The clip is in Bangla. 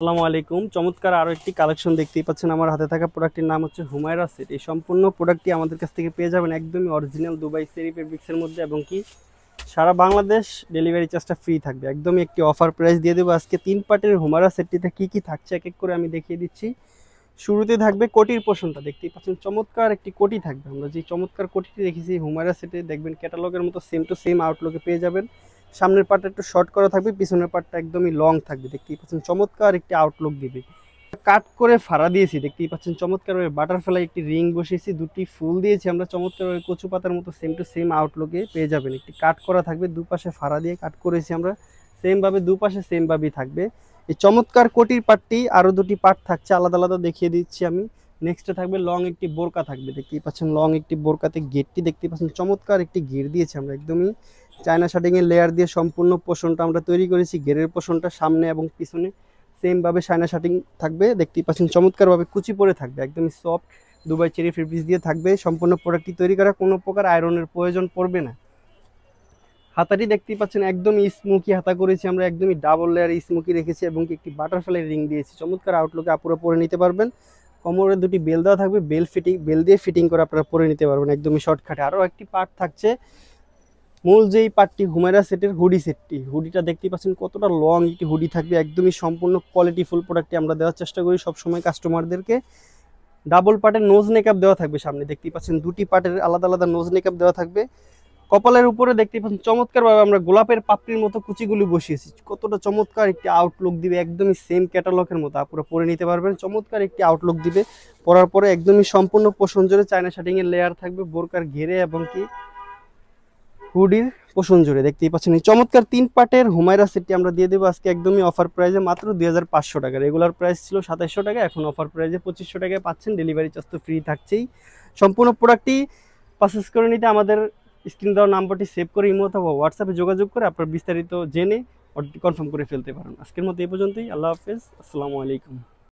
আসসালামু আলাইকুম। চমৎকার আরো একটি কালেকশন দেখতেই পাচ্ছেন। আমার হাতে থাকা প্রোডাক্টটির নাম হচ্ছে হুমায়রা সেট। এই সম্পূর্ণ প্রোডাক্টটি আমাদের কাছ থেকে পেয়ে যাবেন একদমই অরিজিনাল দুবাই সেরি ফেব্রিক্সের মধ্যে, এবং কি সারা বাংলাদেশ ডেলিভারি চার্জটা ফ্রি থাকবে। একদমই একটি অফার প্রাইস দিয়ে দেবো আজকে। 3 পার্টের হুমায়রা সেটটিতে কি কি থাকছে এক এক করে আমি দেখিয়ে দিচ্ছি। শুরুতে থাকবে কোটির পোর্শনটা, দেখতেই পাচ্ছেন চমৎকার একটি কোটি থাকবে। আমরা যে চমৎকার কোটিটি দেখেছি হুমায়রা সেটে, দেখবেন ক্যাটালগের মতো সেম টু সেম আউটলুকে পেয়ে যাবেন। সামনের পার্টটা একটু শর্ট করা থাকবে, পিছনের পার্টটা একদমই লং থাকবে। দেখতেই পাচ্ছেন চমৎকার একটি আউটলুক দিবে। কাট করে ফাড়া দিয়েছি, দেখতেই পাচ্ছেন চমৎকার বাটারফ্লাই একটি রিং বসিয়েছি, দুটি ফুল দিয়েছি আমরা চমৎকার কচু পাতার মতো সেম টু সেম আউটলুকে পেয়ে যাবেন। একটি কাট করা থাকবে, দুপাশে ফাড়া দিয়ে কাট করেছি আমরা, সেম ভাবে দুপাশে সেম ভাবেই থাকবে। এই চমৎকার কোটির পার্টটি আরো দুটি পার্ট থাকছে, আলাদা আলাদা দেখিয়ে দিচ্ছি আমি। নেক্সটে থাকবে লং একটি বোরকা থাকবে, দেখতেই পাচ্ছেন লং একটি বোরকাতে গেটটি দেখতেই পাচ্ছেন চমৎকার একটি ঘের দিয়েছি আমরা, একদমই চায়না শার্টিং এর লেয়ার দিয়ে সম্পূর্ণ পোষণটা আমরা তৈরি করেছি। ঘেরের পোষণটা সামনে এবং পিছনে সেম ভাবে চায়না শার্টিং থাকবে, দেখতেই পাচ্ছেন চমৎকার ভাবে কুচি পরে থাকবে, একদমই সফট দুবাই চেরি ফেব্রিক্স দিয়ে থাকবে। সম্পূর্ণ প্রোডাক্টটি তৈরি করা, কোনো প্রকার আয়রনের প্রয়োজন পড়বে না। হাতাটি দেখতেই পাচ্ছেন একদমই স্মোকি হাতা করেছি আমরা, একদমই ডাবল লেয়ার স্মোকি রেখেছি, এবং একটি বাটারফ্লাই রিং দিয়েছি। চমৎকার আউটলুকে আপুরা পরে নিতে পারবেন। কোমরে দুটি বেল দেওয়া থাকবে, বেল দিয়ে ফিটিং করে আপনারা পরে নিতে পারবেন একদমই শর্টকাটে। আরও একটি পার্ট থাকছে, মূল যেই পার্টটি হুমায়রা সেটের হুডি সেটটি, হুডিটা দেখতেই পাচ্ছেন কতটা লং একটি হুডি থাকবে, একদমই সম্পূর্ণ কোয়ালিটিফুল প্রোডাক্টটি আমরা দেওয়ার চেষ্টা করি সবসময় কাস্টমারদেরকে। ডাবল পার্টের নোজ নেকআপ দেওয়া থাকবে সামনে, দেখতেই পাচ্ছেন দুটি পার্টের আলাদা আলাদা নোজ নেকআপ দেওয়া থাকবে। কপালের উপরে দেখতেই পাচ্ছেন চমৎকারভাবে আমরা গোলাপের পাপড়ির মতো কুচিগুলি বসিয়েছি, কতটা চমৎকার একটি আউটলুক দিবে, একদমই সেম ক্যাটালগের মতো আপুরা পরে নিতে পারবেন। চমৎকার একটি আউটলুক দিবে পরার পরে, একদমই সম্পূর্ণ পোষণ জুড়ে চায়না শার্টিং এর লেয়ার থাকবে, বোরকার ঘেরে এবং কি হুডির পোষণ জুড়ে। দেখতেই পাচ্ছেন এই চমৎকার 3 পার্টের হুমায়রা সেটটি আমরা দিয়ে দেবো আজকে একদমই অফার প্রাইসে মাত্র 2500 টাকা। রেগুলার প্রাইস ছিল 2700 টাকা, এখন অফার প্রাইসে 2500 টাকায় পাচ্ছেন। ডেলিভারি চার্জ তো ফ্রি থাকছেই। সম্পূর্ণ প্রোডাক্টটি পারচেস করে নিতে আমাদের স্ক্রিন দেওয়া নাম্বারটি সেভ করে ইমো অথবা হোয়াটসঅ্যাপে যোগাযোগ করে আপনার বিস্তারিত জেনে কনফার্ম করে ফেলতে পারেন। আজকের মতো এই পর্যন্তই। আল্লাহ হাফেজ, আসসালামু আলাইকুম।